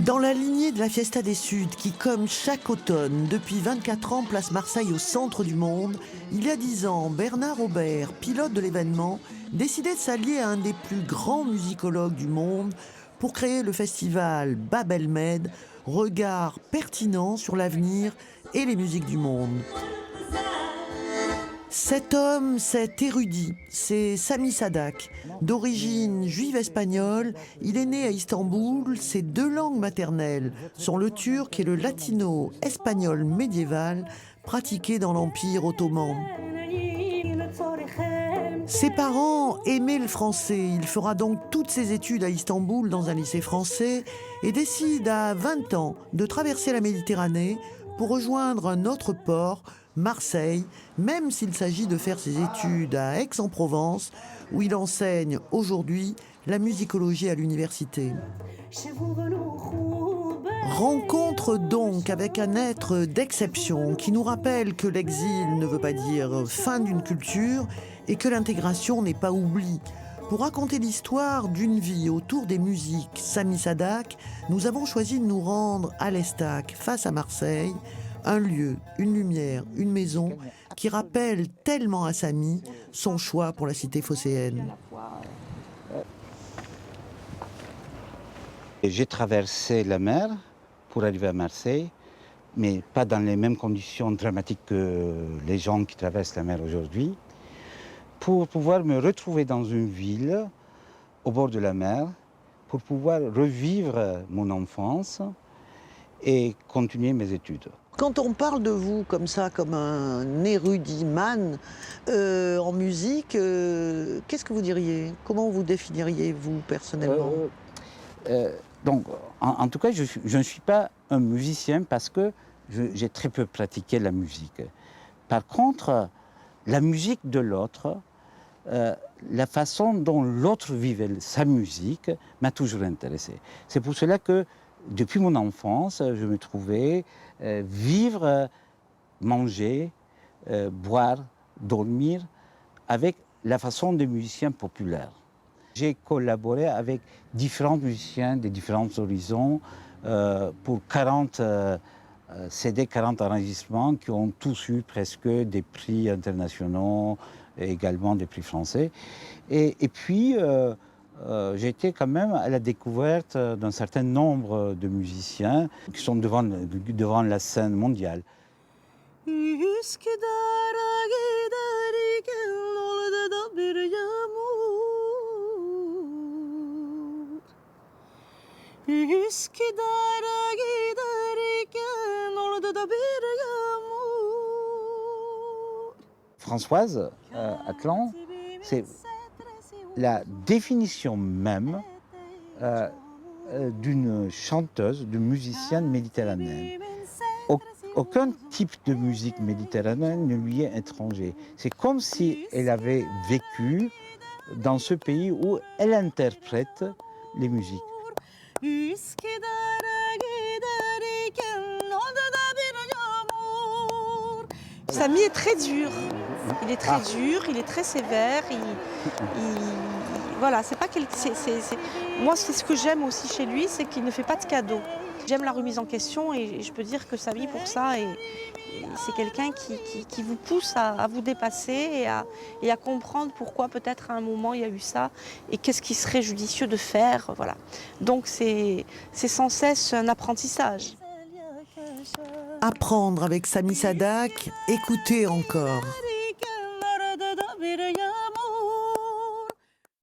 Dans la lignée de la Fiesta des Suds, qui, comme chaque automne, depuis 24 ans, place Marseille au centre du monde, il y a 10 ans, Bernard Aubert, pilote de l'événement, décidait de s'allier à un des plus grands musicologues du monde pour créer le festival Bab El Med, regard pertinent sur l'avenir et les musiques du monde. Cet homme, cet érudit, c'est Sami Sadak. D'origine juive espagnole, il est né à Istanbul. Ses deux langues maternelles sont le turc et le latino-espagnol médiéval, pratiqué dans l'Empire ottoman. Ses parents aimaient le français. Il fera donc toutes ses études à Istanbul dans un lycée français et décide à 20 ans de traverser la Méditerranée pour rejoindre un autre port, Marseille, même s'il s'agit de faire ses études à Aix-en-Provence, où il enseigne aujourd'hui la musicologie à l'université. Rencontre donc avec un être d'exception qui nous rappelle que l'exil ne veut pas dire fin d'une culture et que l'intégration n'est pas oubli. Pour raconter l'histoire d'une vie autour des musiques Sami Sadak, nous avons choisi de nous rendre à l'Estac, face à Marseille, un lieu, une lumière, une maison qui rappelle tellement à Sami son choix pour la cité phocéenne. J'ai traversé la mer pour arriver à Marseille, mais pas dans les mêmes conditions dramatiques que les gens qui traversent la mer aujourd'hui, pour pouvoir me retrouver dans une ville au bord de la mer, pour pouvoir revivre mon enfance et continuer mes études. Quand on parle de vous comme ça, comme un érudit man en musique, qu'est-ce que vous diriez? Comment vous définiriez, vous, personnellement? Donc, en tout cas, je ne suis pas un musicien parce que j'ai très peu pratiqué la musique. Par contre, la musique de l'autre, la façon dont l'autre vivait sa musique m'a toujours intéressé. C'est pour cela que, depuis mon enfance, je me trouvais vivre, manger, boire, dormir avec la façon des musiciens populaires. J'ai collaboré avec différents musiciens de différents horizons pour 40 CD, 40 enregistrements qui ont tous eu presque des prix internationaux et également des prix français. Et puis, j'ai été quand même à la découverte d'un certain nombre de musiciens qui sont devant la scène mondiale. Françoise Atlan, c'est la définition même d'une chanteuse, d'une musicienne méditerranéenne. Aucun type de musique méditerranéenne ne lui est étranger. C'est comme si elle avait vécu dans ce pays où elle interprète les musiques. Sami est très dur. Il est très dur, il est très sévère. Voilà, c'est pas moi, c'est ce que j'aime aussi chez lui, c'est qu'il ne fait pas de cadeaux. J'aime la remise en question et je peux dire que Sami, pour ça, c'est quelqu'un qui vous pousse à vous dépasser et à comprendre pourquoi peut-être à un moment il y a eu ça et qu'est-ce qui serait judicieux de faire. Voilà. Donc c'est sans cesse un apprentissage. Apprendre avec Sami Sadak, écouter encore.